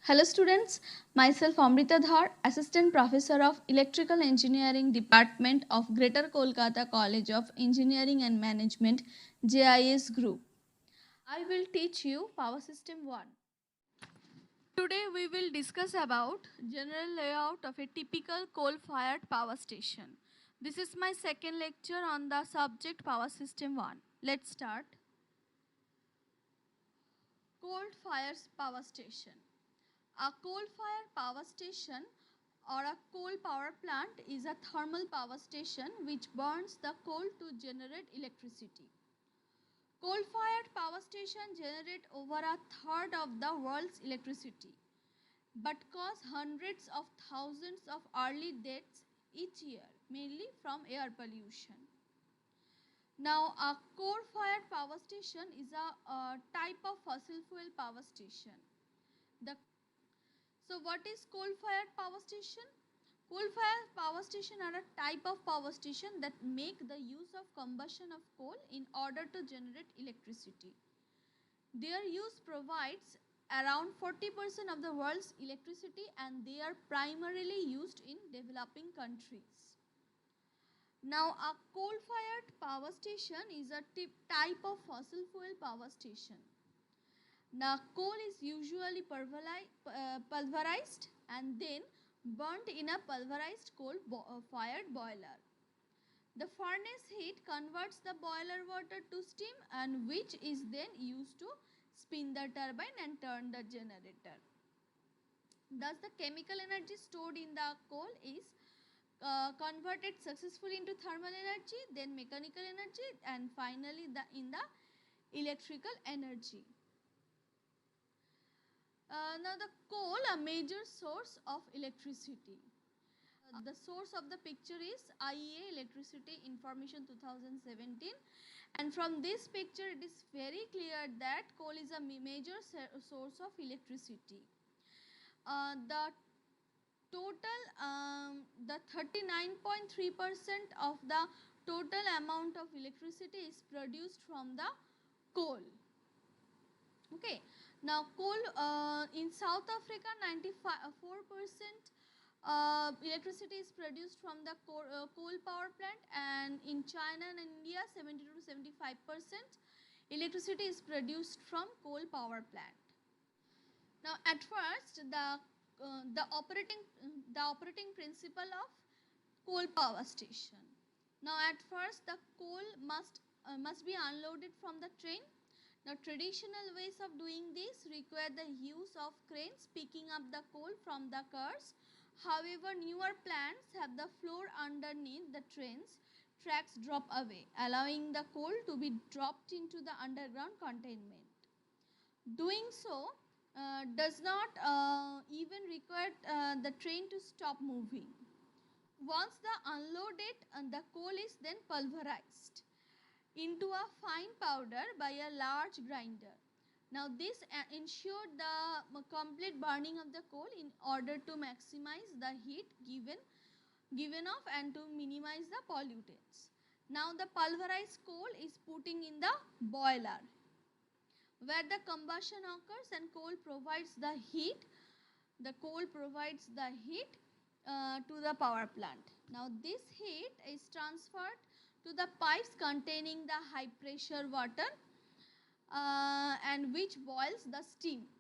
Hello students, myself Amrita Dhar, Assistant Professor of Electrical Engineering Department of Greater Kolkata College of Engineering and Management, JIS Group. I will teach you Power System 1. Today we will discuss about general layout of a typical coal-fired power station. This is my second lecture on the subject Power System 1. Let's start. Coal-fired power station. A coal-fired power station or a coal power plant is a thermal power station which burns the coal to generate electricity. Coal-fired power stations generate over a third of the world's electricity, but cause hundreds of thousands of early deaths each year, mainly from air pollution. Now, a coal-fired power station is a type of fossil fuel power station. So what is coal-fired power station? Coal-fired power station are a type of power station that make the use of combustion of coal in order to generate electricity. Their use provides around 40% of the world's electricity and they are primarily used in developing countries. Now, a coal-fired power station is a type of fossil fuel power station. Now, coal is usually pulverized and then burnt in a pulverized coal-fired boiler. The furnace heat converts the boiler water to steam and which is then used to spin the turbine and turn the generator. Thus, the chemical energy stored in the coal is converted successfully into thermal energy, then mechanical energy, and finally in the electrical energy. Now the coal, a major source of electricity. The source of the picture is IEA Electricity Information 2017, and from this picture it is very clear that coal is a major source of electricity. The total, the 39.3% of the total amount of electricity is produced from the coal. Okay, now coal in South Africa 94% electricity is produced from the coal power plant, and in China and India 70 to 75% electricity is produced from coal power plant. Now at first the operating principle of coal power station. Now at first the coal must be unloaded from the train. Now traditional ways of doing this require the use of cranes picking up the coal from the cars. However, newer plants have the floor underneath the trains tracks drop away, allowing the coal to be dropped into the underground containment. Doing so does not even require the train to stop moving. Once the unloaded, the coal is then pulverized into a fine powder by a large grinder. Now this ensured the complete burning of the coal in order to maximize the heat given off and to minimize the pollutants. Now the pulverized coal is putting in the boiler where the combustion occurs and coal provides the heat. The coal provides the heat to the power plant. Now this heat is transferred to the pipes containing the high pressure water and which boils the steam.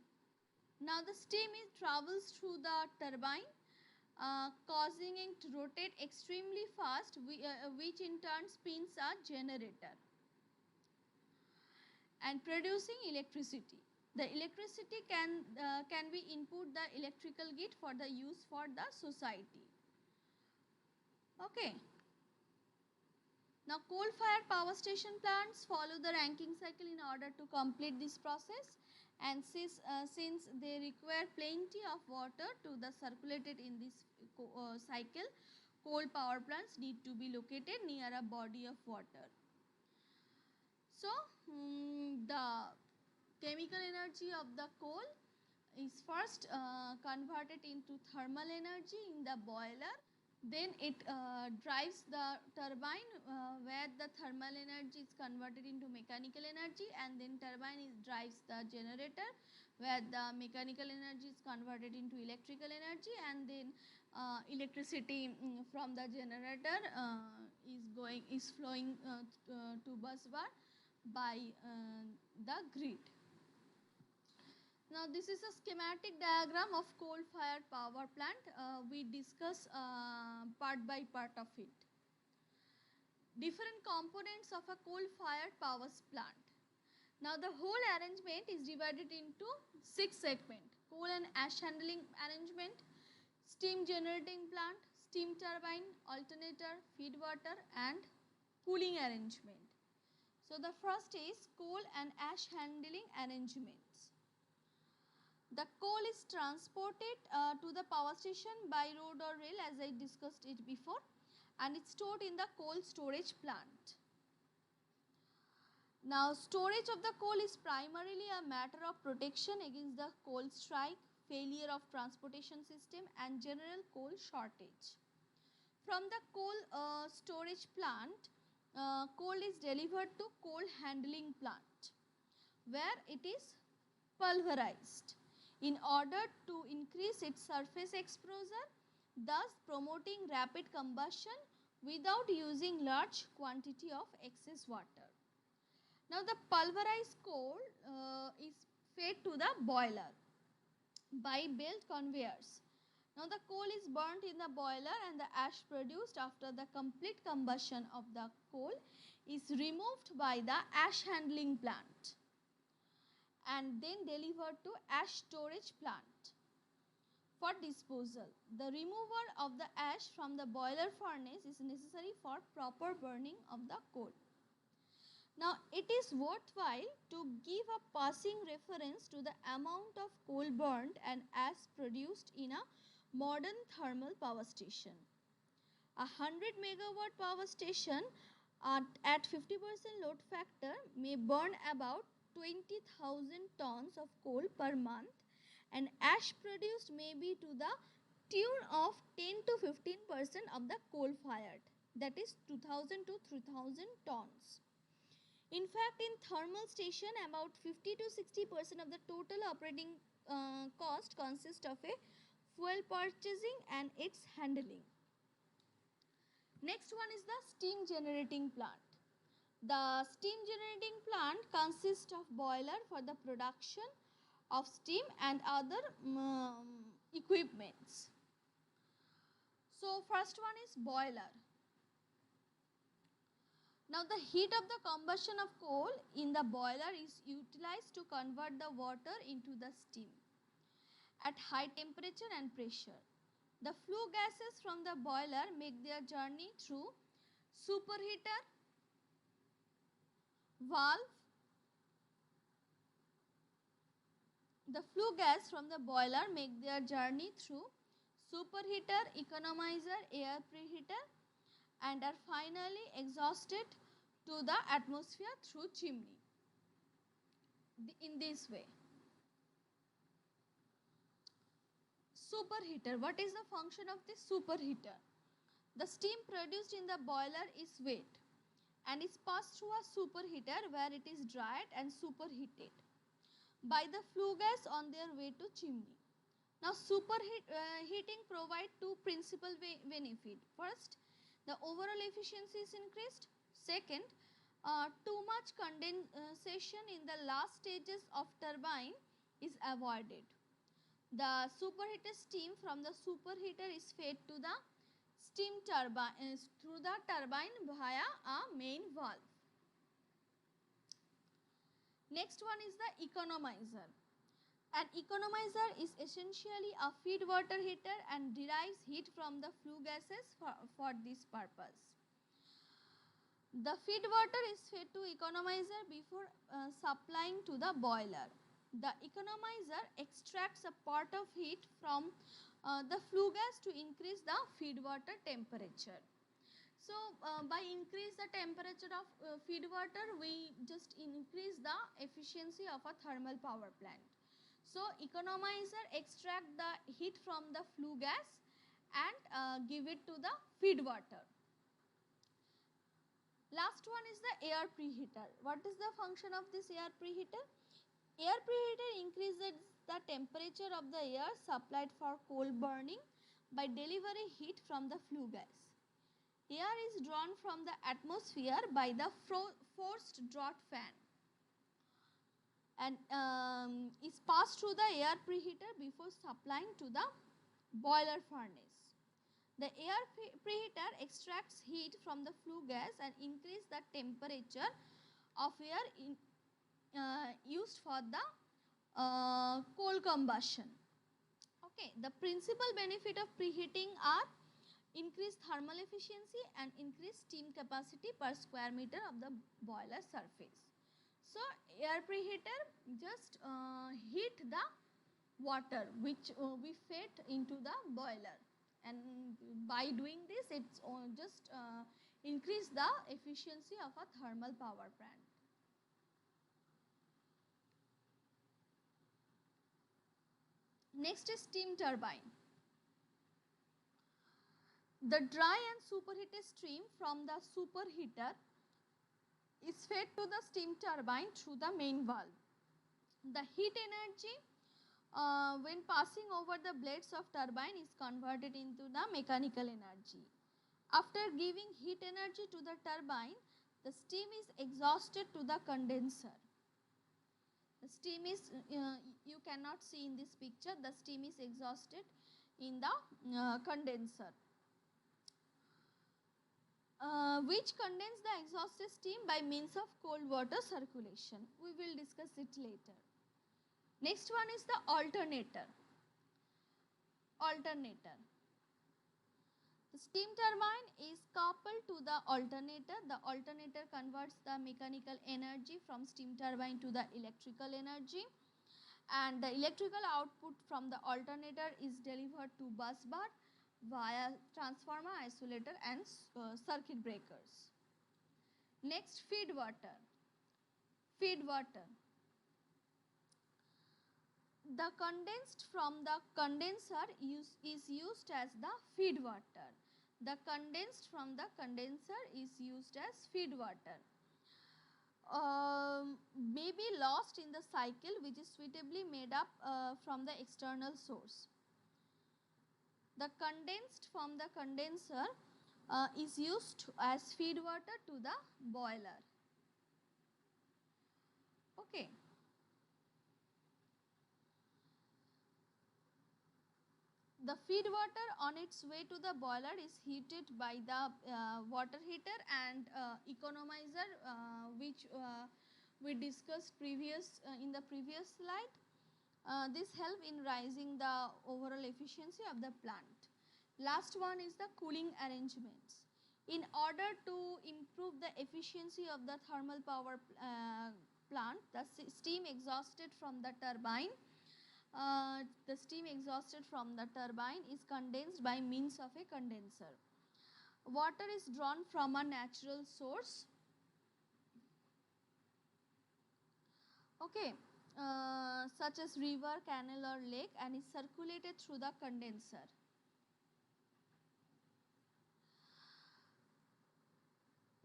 Now the steam travels through the turbine causing it to rotate extremely fast which in turn spins a generator and producing electricity. The electricity can be input the electrical grid for the use for the society. Okay. Now coal-fired power station plants follow the Rankine cycle in order to complete this process, and since they require plenty of water to be circulated in this cycle, coal power plants need to be located near a body of water. So the chemical energy of the coal is first converted into thermal energy in the boiler. Then it drives the turbine where the thermal energy is converted into mechanical energy, and then turbine drives the generator where the mechanical energy is converted into electrical energy, and then electricity from the generator is flowing to bus bar by the grid. Now this is a schematic diagram of coal-fired power plant. We discuss part by part of it. Different components of a coal-fired power plant. Now the whole arrangement is divided into 6 segments: coal and ash handling arrangement, steam generating plant, steam turbine, alternator, feed water, and cooling arrangement. So the first is coal and ash handling arrangements. The coal is transported to the power station by road or rail, as I discussed it before, and it's stored in the coal storage plant. Now storage of the coal is primarily a matter of protection against the coal strike, failure of transportation system, and general coal shortage. From the coal storage plant, coal is delivered to coal handling plant, where it is pulverized in order to increase its surface exposure, thus promoting rapid combustion without using large quantity of excess water. Now the pulverized coal is fed to the boiler by belt conveyors. Now the coal is burnt in the boiler, and the ash produced after the complete combustion of the coal is removed by the ash handling plant and then delivered to ash storage plant for disposal. The removal of the ash from the boiler furnace is necessary for proper burning of the coal. Now it is worthwhile to give a passing reference to the amount of coal burnt and ash produced in a modern thermal power station. A 100 megawatt power station at 50% load factor may burn about 20,000 tons of coal per month, and ash produced may be to the tune of 10 to 15% of the coal fired, that is 2,000 to 3,000 tons. In fact, in thermal station, about 50 to 60% of the total operating cost consists of a fuel purchasing and its handling. Next one is the steam generating plant. The steam generating plant consists of boiler for the production of steam and other equipments. So first one is boiler. Now the heat of the combustion of coal in the boiler is utilized to convert the water into the steam at high temperature and pressure. The flue gases from the boiler make their journey through superheater valve. The flue gas from the boiler make their journey through superheater, economizer, air preheater, and are finally exhausted to the atmosphere through chimney. In this way. Superheater. What is the function of this superheater? The steam produced in the boiler is wet and is passed through a superheater where it is dried and superheated by the flue gas on their way to chimney. Now superheating provides two principal benefits. First, the overall efficiency is increased. Second, too much condensation in the last stages of turbine is avoided. The superheated steam from the superheater is fed to the steam turbine through the turbine via a main valve. Next one is the economizer. An economizer is essentially a feed water heater and derives heat from the flue gases for this purpose. The feed water is fed to economizer before supplying to the boiler. The economizer extracts a part of heat from the flue gas to increase the feed water temperature. So by increase the temperature of feed water, we just increase the efficiency of a thermal power plant. So economizer extract the heat from the flue gas and give it to the feed water. Last one is the air preheater. What is the function of this air preheater? Air preheater increases the temperature of the air supplied for coal burning by delivering heat from the flue gas. Air is drawn from the atmosphere by the forced draught fan and is passed through the air preheater before supplying to the boiler furnace. The air preheater extracts heat from the flue gas and increase the temperature of air used for the coal combustion. Okay, the principal benefit of preheating are increased thermal efficiency and increased steam capacity per square meter of the boiler surface. So, air preheater just heat the water which we fed into the boiler, and by doing this it's just increase the efficiency of a thermal power plant. Next is steam turbine. The dry and superheated steam from the superheater is fed to the steam turbine through the main valve. The heat energy when passing over the blades of turbine is converted into the mechanical energy. After giving heat energy to the turbine, the steam is exhausted to the condenser. The steam is, you cannot see in this picture, the steam is exhausted in the condenser, which condense the exhausted steam by means of cold water circulation. We will discuss it later. Next one is the alternator. The steam turbine is coupled to the alternator. The alternator converts the mechanical energy from steam turbine to the electrical energy, and the electrical output from the alternator is delivered to bus bar via transformer, isolator and circuit breakers. Next, feed water. The condensed from the condenser is used as the feed water. The condensed from the condenser is used as feed water. May be lost in the cycle, which is suitably made up from the external source. The condensed from the condenser is used as feed water to the boiler. Okay. The feed water on its way to the boiler is heated by the water heater and economizer, which we discussed in the previous slide. This help in raising the overall efficiency of the plant. Last one is the cooling arrangements. In order to improve the efficiency of the thermal power plant, the steam exhausted from the turbine is condensed by means of a condenser. Water is drawn from a natural source. Okay, such as river, canal or lake, and is circulated through the condenser.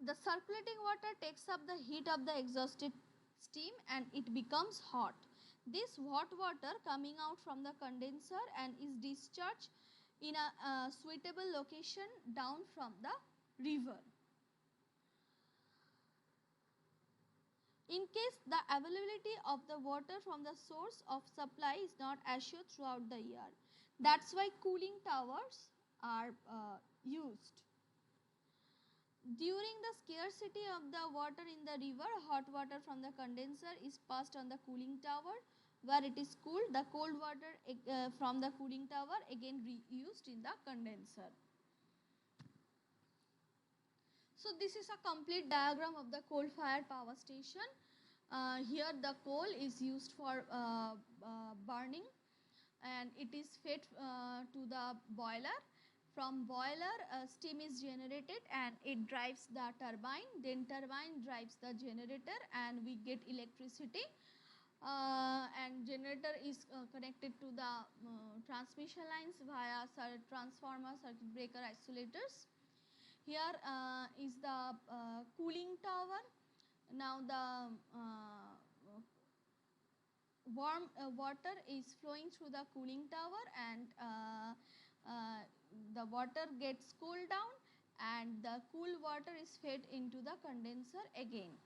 The circulating water takes up the heat of the exhausted steam and it becomes hot. This hot water coming out from the condenser and is discharged in a suitable location down from the river. In case the availability of the water from the source of supply is not assured throughout the year, that's why cooling towers are used. During the scarcity of the water in the river, hot water from the condenser is passed on the cooling tower where it is cooled. The cold water from the cooling tower again reused in the condenser. So this is a complete diagram of the coal-fired power station. Here the coal is used for burning and it is fed to the boiler. From boiler, steam is generated and it drives the turbine. Then turbine drives the generator and we get electricity. And generator is connected to the transmission lines via transformer, circuit breaker, isolators. Here is the cooling tower. Now the warm water is flowing through the cooling tower, and the water gets cooled down, and the cool water is fed into the condenser again.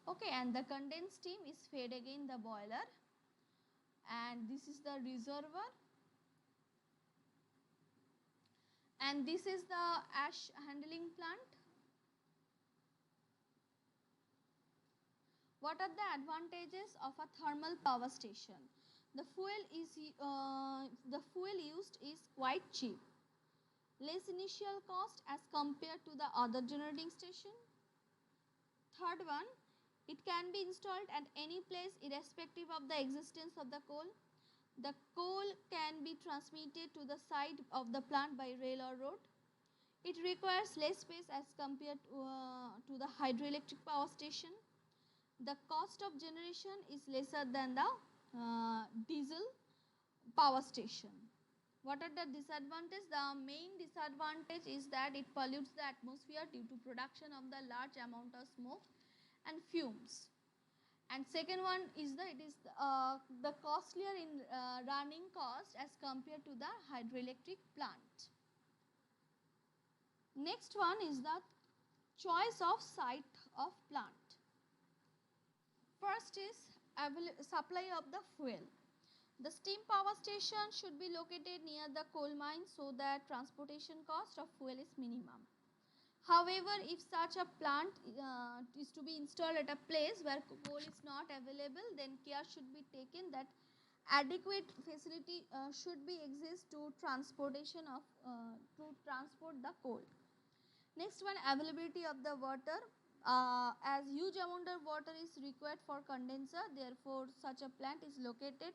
Okay, and the condensed steam is fed again the boiler, and this is the reservoir, and this is the ash handling plant. What are the advantages of a thermal power station? The fuel used is quite cheap, less initial cost as compared to the other generating station. Third one, it can be installed at any place irrespective of the existence of the coal. The coal can be transmitted to the site of the plant by rail or road. It requires less space as compared to the hydroelectric power station. The cost of generation is lesser than the diesel power station. What are the disadvantages? The main disadvantage is that it pollutes the atmosphere due to production of the large amount of smoke and fumes. And second one is that it is the costlier in running cost as compared to the hydroelectric plant. Next one is the choice of site of plant. First is supply of the fuel. The steam power station should be located near the coal mine so that transportation cost of fuel is minimum. However, if such a plant is to be installed at a place where coal is not available, then care should be taken that adequate facility should be exist to transportation of to transport the coal. Next one, availability of the water. As huge amount of water is required for condenser, therefore such a plant is located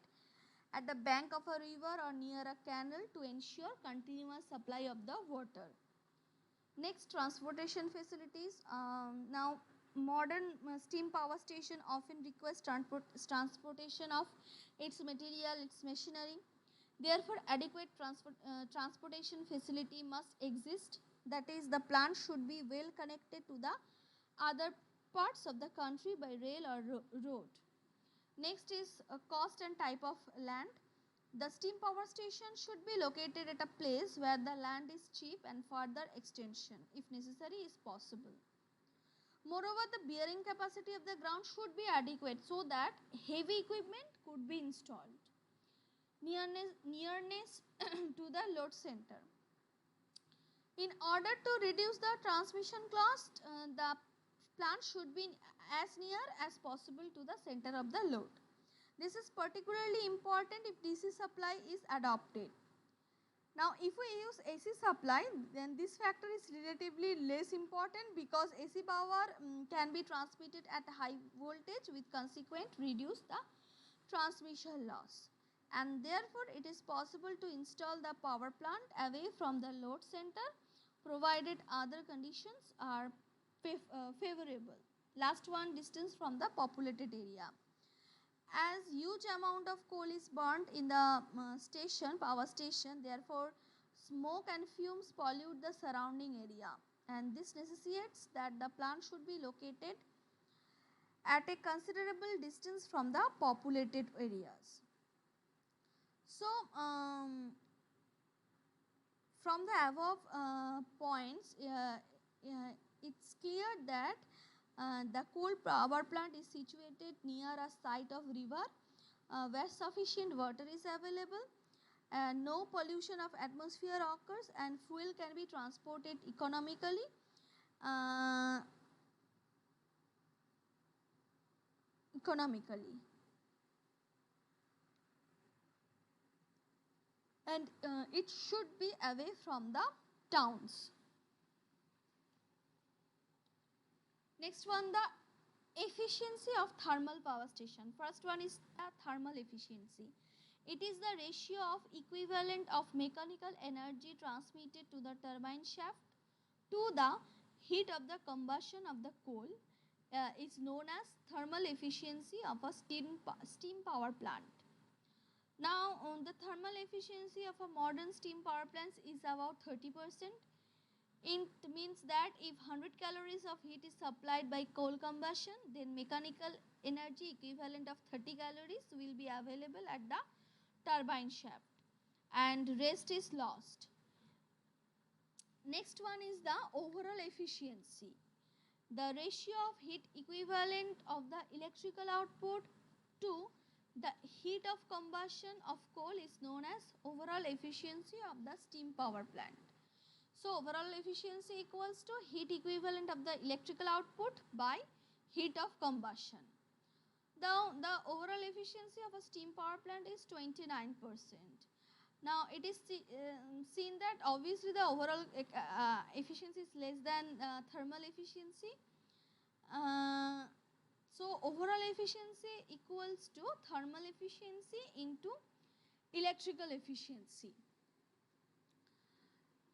at the bank of a river or near a canal to ensure continuous supply of the water. Next, transportation facilities. Now modern steam power station often request transportation of its material, its machinery. Therefore, adequate transportation facility must exist. That is, the plant should be well connected to the other parts of the country by rail or road. Next is cost and type of land. The steam power station should be located at a place where the land is cheap and further extension, if necessary, is possible. Moreover, the bearing capacity of the ground should be adequate so that heavy equipment could be installed. Nearness to the load center. In order to reduce the transmission cost, the plant should be as near as possible to the center of the load. This is particularly important if DC supply is adopted. Now, if we use AC supply, then this factor is relatively less important because AC power can be transmitted at high voltage with consequent reduce the transmission loss. And therefore, it is possible to install the power plant away from the load center provided other conditions are favorable. Last one, distance from the populated area. As huge amount of coal is burnt in the power station, therefore smoke and fumes pollute the surrounding area, and this necessitates that the plant should be located at a considerable distance from the populated areas. So, from the above points, it's clear that the coal power plant is situated near a site of river where sufficient water is available, no pollution of atmosphere occurs, and fuel can be transported economically. And it should be away from the towns. Next one, the efficiency of thermal power station. First one is the thermal efficiency. It is the ratio of equivalent of mechanical energy transmitted to the turbine shaft to the heat of the combustion of the coal. Is known as thermal efficiency of a steam power plant. Now, the thermal efficiency of a modern steam power plant is about 30%. It means that if 100 calories of heat is supplied by coal combustion, then mechanical energy equivalent of 30 calories will be available at the turbine shaft and rest is lost. Next one is the overall efficiency. The ratio of heat equivalent of the electrical output to the heat of combustion of coal is known as overall efficiency of the steam power plant. So overall efficiency equals to heat equivalent of the electrical output by heat of combustion. The overall efficiency of a steam power plant is 29%. Now it is seen that obviously the overall efficiency is less than thermal efficiency. So overall efficiency equals to thermal efficiency into electrical efficiency.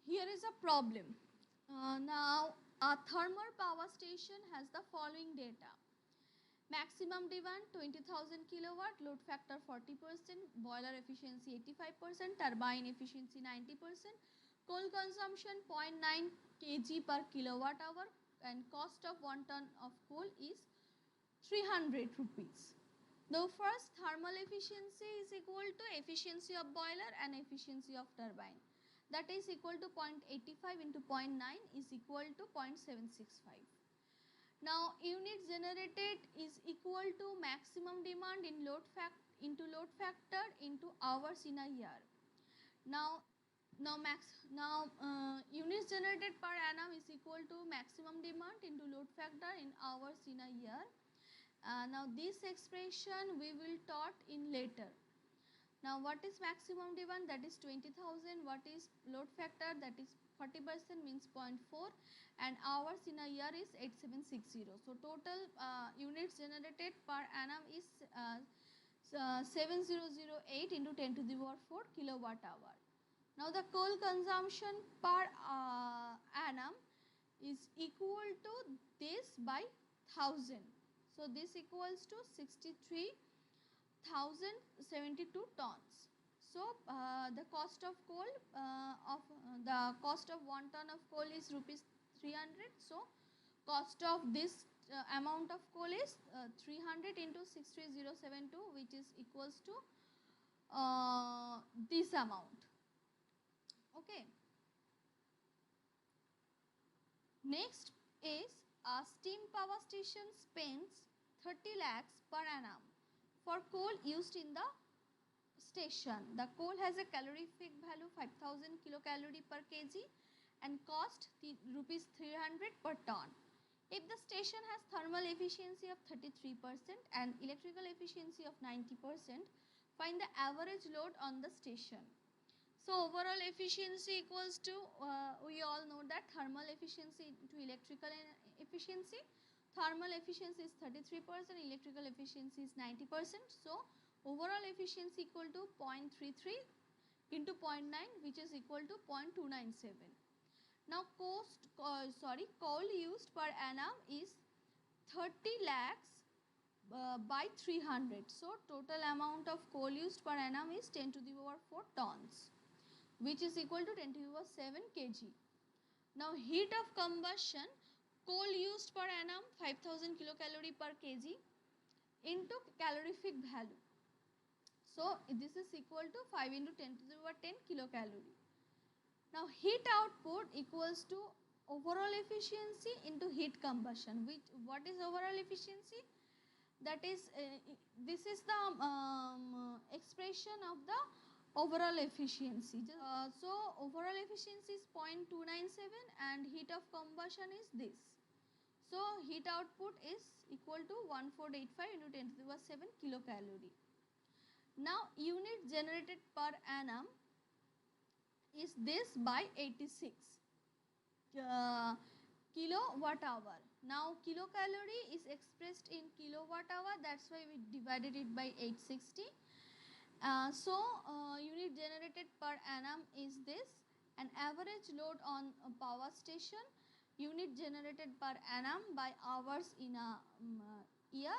Here is a problem. Now a thermal power station has the following data. Maximum demand 20,000 kilowatt, load factor 40%, boiler efficiency 85%, turbine efficiency 90%, coal consumption 0.9 kg per kilowatt hour, and cost of 1 ton of coal is 300 rupees. Now first, thermal efficiency is equal to efficiency of boiler and efficiency of turbine. That is equal to 0.85 into 0.9 is equal to 0.765. Now unit generated is equal to maximum demand in load factor into hours in a year. Now units generated per annum is equal to maximum demand into load factor in hours in a year. Now this expression we will taught in later. Now what is maximum demand? That is 20,000. What is load factor? That is 40% means 0.4, and hours in a year is 8760. So total units generated per annum is 7008 into 10 to the power 4 kilowatt hour. Now the coal consumption per annum is equal to this by 1000. So this equals to 63,072 tons. So the cost of coal the cost of 1 ton of coal is rupees 300. So cost of this amount of coal is 300 into 63072, which is equals to this amount. Okay. Next is a steam power station spends 30 lakhs per annum for coal used in the station. The coal has a calorific value 5000 kilocalorie per kg and cost rupees 300 per ton. If the station has thermal efficiency of 33% and electrical efficiency of 90%, find the average load on the station. So overall efficiency equals to, we all know that thermal efficiency to electrical efficiency. Thermal efficiency is 33%, electrical efficiency is 90%. So overall efficiency equal to 0.33 into 0.9, which is equal to 0.297. Now coal used per annum is 30 lakhs by 300. So total amount of coal used per annum is 10 to the power 4 tons, which is equal to 10 to the power 7 kg. Now heat of combustion, coal used per annum 5000 kilocalorie per kg into calorific value. So this is equal to 5 into 10 to the power 10 kilocalorie. Now heat output equals to overall efficiency into heat combustion. What is overall efficiency? That is this is the expression of the overall efficiency. So overall efficiency is 0.297 and heat of combustion is this. So heat output is equal to 1485 into 10 to the power 7 kilocalorie. Now unit generated per annum is this by 86 kilowatt hour. Now kilocalorie is expressed in kilowatt hour, that's why we divided it by 860. So unit generated per annum is this, and average load on a power station, unit generated per annum by hours in a year.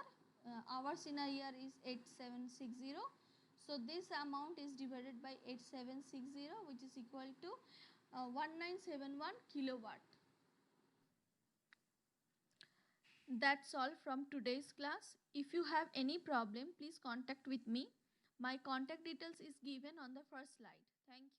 Hours in a year is 8760. So this amount is divided by 8760, which is equal to 1971 kilowatt. That's all from today's class. If you have any problem, please contact with me. My contact details is given on the first slide. Thank you.